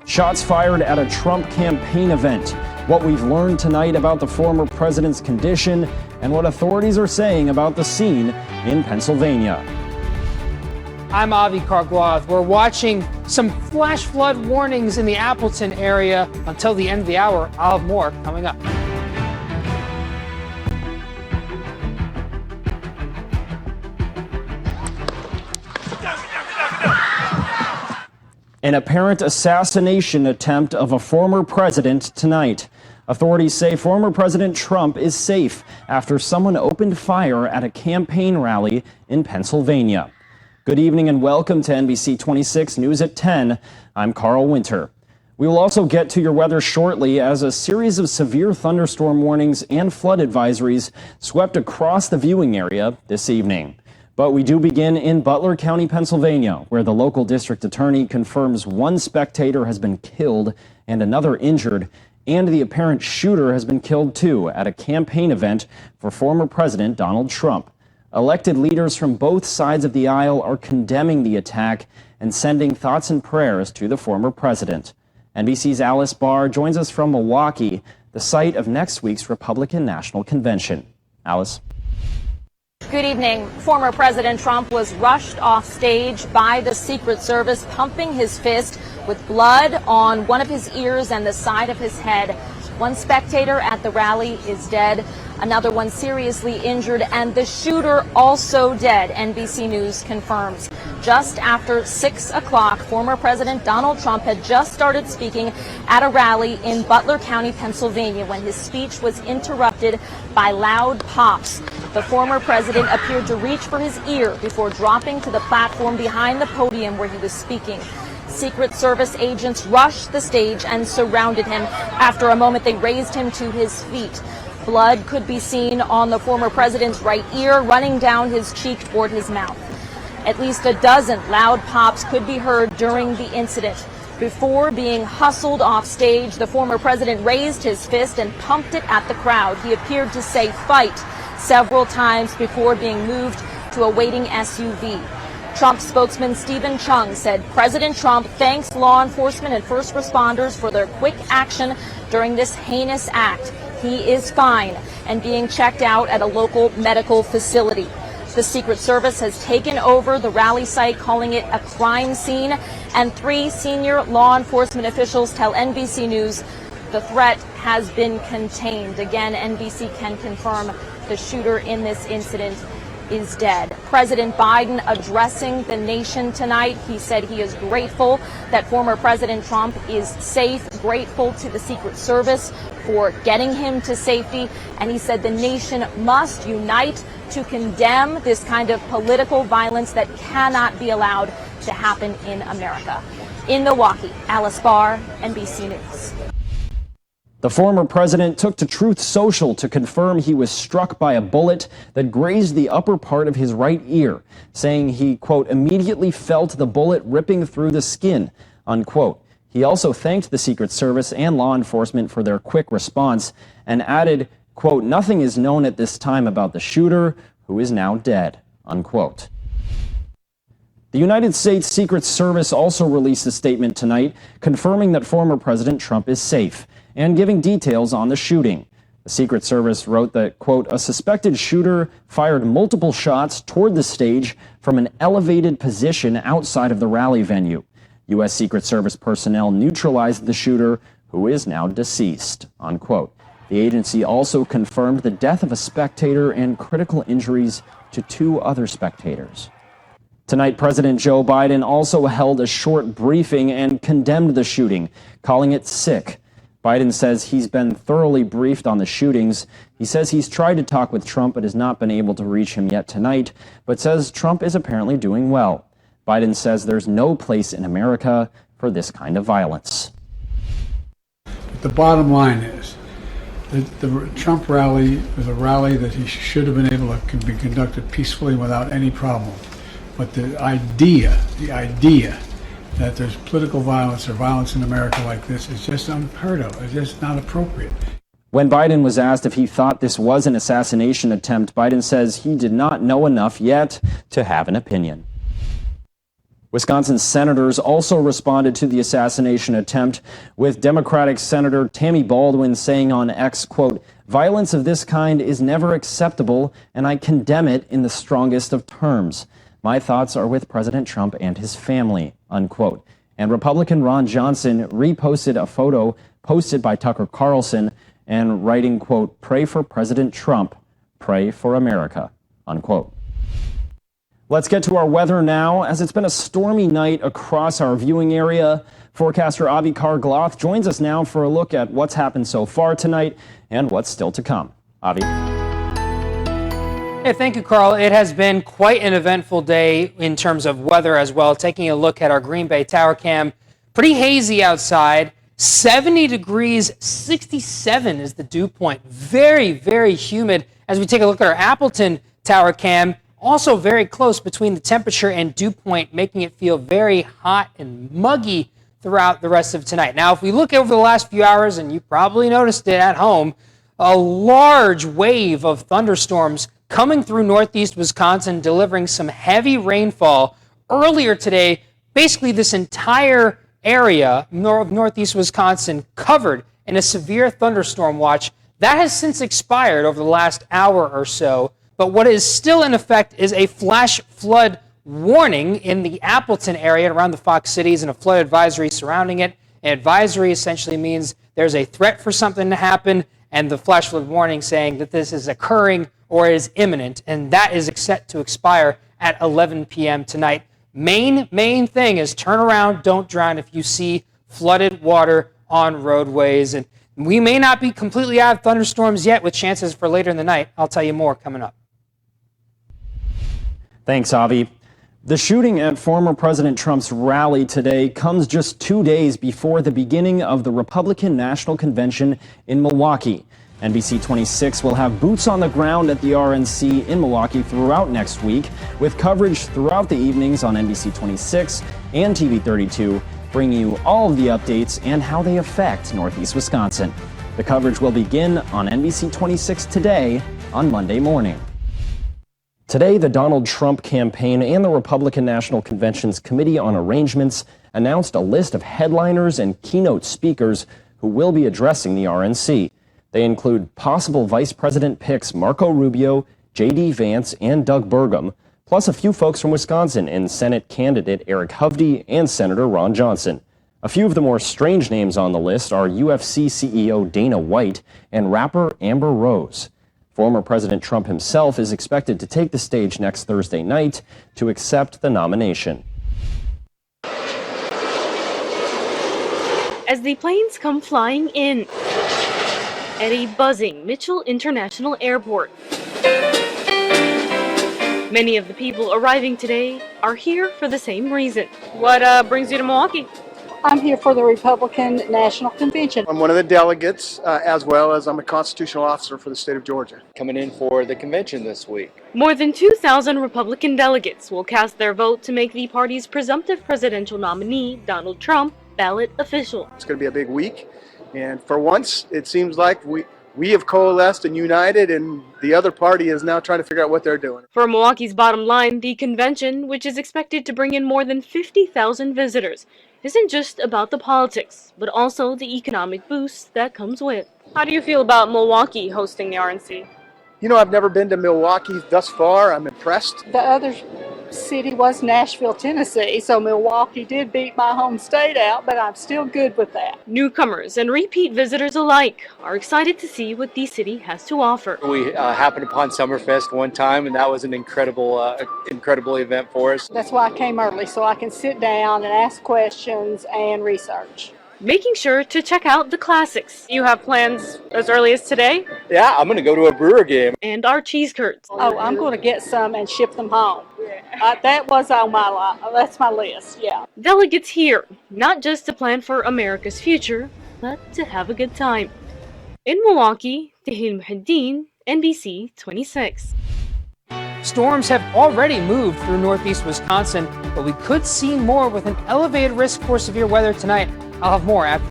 Shots fired at a Trump campaign event. What we've learned tonight about the former president's condition and what authorities are saying about the scene in Pennsylvania. I'm Avi Kargwath. We're watching some flash flood warnings in the Appleton area until the end of the hour. I'll have more coming up. An apparent assassination attempt of a former president tonight. Authorities say former President Trump is safe after someone opened fire at a campaign rally in Pennsylvania. Good evening and welcome to NBC 26 News at 10. I'm Carl Winter. We will also get to your weather shortly as a series of severe thunderstorm warnings and flood advisories swept across the viewing area this evening. But we do begin in Butler County, Pennsylvania, where the local district attorney confirms one spectator has been killed and another injured, and the apparent shooter has been killed too at a campaign event for former President Donald Trump. Elected leaders from both sides of the aisle are condemning the attack and sending thoughts and prayers to the former president. NBC's Alice Barr joins us from Milwaukee, the site of next week's Republican National Convention. Alice. Good evening. Former President Trump was rushed off stage by the Secret Service, pumping his fist with blood on one of his ears and the side of his head. One spectator at the rally is dead, another one seriously injured, and the shooter also dead, NBC News confirms. Just after 6 o'clock, former President Donald Trump had just started speaking at a rally in Butler County, Pennsylvania, when his speech was interrupted by loud pops. The former president appeared to reach for his ear before dropping to the platform behind the podium where he was speaking. Secret Service agents rushed the stage and surrounded him. After a moment, they raised him to his feet. Blood could be seen on the former president's right ear, running down his cheek toward his mouth. At least a dozen loud pops could be heard during the incident. Before being hustled off stage, the former president raised his fist and pumped it at the crowd. He appeared to say "fight" several times before being moved to a waiting SUV. Trump spokesman Stephen Chung said President Trump thanks law enforcement and first responders for their quick action during this heinous act. He is fine and being checked out at a local medical facility. The Secret Service has taken over the rally site, calling it a crime scene, and 3 senior law enforcement officials tell NBC News the threat has been contained. Again, NBC can confirm the shooter in this incident is dead. President Biden addressing the nation tonight. He said he is grateful that former President Trump is safe, grateful to the Secret Service for getting him to safety, and he said the nation must unite to condemn this kind of political violence that cannot be allowed to happen in America. In Milwaukee, Alice Barr, NBC News. The former president took to Truth Social to confirm he was struck by a bullet that grazed the upper part of his right ear, saying he, quote, immediately felt the bullet ripping through the skin, unquote. He also thanked the Secret Service and law enforcement for their quick response and added, quote, nothing is known at this time about the shooter, who is now dead, unquote. The United States Secret Service also released a statement tonight confirming that former President Trump is safe and giving details on the shooting. The Secret Service wrote that, quote, a suspected shooter fired multiple shots toward the stage from an elevated position outside of the rally venue. U.S. Secret Service personnel neutralized the shooter, who is now deceased, unquote. The agency also confirmed the death of a spectator and critical injuries to 2 other spectators. Tonight, President Joe Biden also held a short briefing and condemned the shooting, calling it sick. Biden says he's been thoroughly briefed on the shootings. He says he's tried to talk with Trump but has not been able to reach him yet tonight, but says Trump is apparently doing well. Biden says there's no place in America for this kind of violence. The bottom line is that the Trump rally was a rally that he should have been able to be conducted peacefully without any problem. But the idea that there's political violence or violence in America like this is just unheard of. It's just not appropriate. When Biden was asked if he thought this was an assassination attempt, Biden says he did not know enough yet to have an opinion. Wisconsin senators also responded to the assassination attempt, with Democratic Senator Tammy Baldwin saying on X, quote, "Violence of this kind is never acceptable, and I condemn it in the strongest of terms. My thoughts are with President Trump and his family," unquote. And Republican Ron Johnson reposted a photo posted by Tucker Carlson and writing, quote, "Pray for President Trump, pray for America," unquote. Let's get to our weather now, as it's been a stormy night across our viewing area. Forecaster Avi Kargloth joins us now for a look at what's happened so far tonight and what's still to come. Avi. Hey, thank you, Carl. It has been quite an eventful day in terms of weather as well. Taking a look at our Green Bay tower cam, pretty hazy outside, 70 degrees, 67 is the dew point. Very, very humid. As we take a look at our Appleton tower cam, also very close between the temperature and dew point, making it feel very hot and muggy throughout the rest of tonight. Now, if we look over the last few hours, and you probably noticed it at home, a large wave of thunderstorms coming through northeast Wisconsin, delivering some heavy rainfall earlier today. Basically, this entire area of northeast Wisconsin covered in a severe thunderstorm watch. That has since expired over the last hour or so. But what is still in effect is a flash flood warning in the Appleton area and around the Fox Cities, and a flood advisory surrounding it. An advisory essentially means there's a threat for something to happen, and the flash flood warning saying that this is occurring or is imminent, and that is set to expire at 11 p.m. tonight. Main thing is turn around, don't drown if you see flooded water on roadways. And we may not be completely out of thunderstorms yet, with chances for later in the night. I'll tell you more coming up. Thanks, Avi. The shooting at former President Trump's rally today comes just 2 days before the beginning of the Republican National Convention in Milwaukee. NBC 26 will have boots on the ground at the RNC in Milwaukee throughout next week, with coverage throughout the evenings on NBC 26 and TV 32, bringing you all of the updates and how they affect Northeast Wisconsin. The coverage will begin on NBC 26 today on Monday morning. Today, the Donald Trump campaign and the Republican National Convention's Committee on Arrangements announced a list of headliners and keynote speakers who will be addressing the RNC. They include possible vice president picks Marco Rubio, J.D. Vance, and Doug Burgum, plus a few folks from Wisconsin in Senate candidate Eric Hovde and Senator Ron Johnson. A few of the more strange names on the list are UFC CEO Dana White and rapper Amber Rose. Former President Trump himself is expected to take the stage next Thursday night to accept the nomination. As the planes come flying in at a buzzing Mitchell International Airport, many of the people arriving today are here for the same reason. What brings you to Milwaukee? I'm here for the Republican National Convention. I'm one of the delegates, as well as I'm a constitutional officer for the state of Georgia. Coming in for the convention this week. More than 2,000 Republican delegates will cast their vote to make the party's presumptive presidential nominee, Donald Trump, ballot official. It's going to be a big week, and for once, it seems like we have coalesced and united, and the other party is now trying to figure out what they're doing. For Milwaukee's bottom line, the convention, which is expected to bring in more than 50,000 visitors, isn't just about the politics, but also the economic boost that comes with. How do you feel about Milwaukee hosting the RNC? You know, I've never been to Milwaukee thus far. I'm impressed. The other city was Nashville, Tennessee, so Milwaukee did beat my home state out, but I'm still good with that. Newcomers and repeat visitors alike are excited to see what the city has to offer. We happened upon Summerfest one time, and that was an incredible event for us. That's why I came early, so I can sit down and ask questions and research. Making sure to check out the classics. You have plans as early as today? Yeah, I'm going to go to a Brewer game. And our cheese curds. Oh, I'm going to get some and ship them home. That was on that's my list, yeah. Delegates here, not just to plan for America's future, but to have a good time. In Milwaukee, Tahil Muhaddin, NBC 26. Storms have already moved through northeast Wisconsin, but we could see more with an elevated risk for severe weather tonight. I'll have more after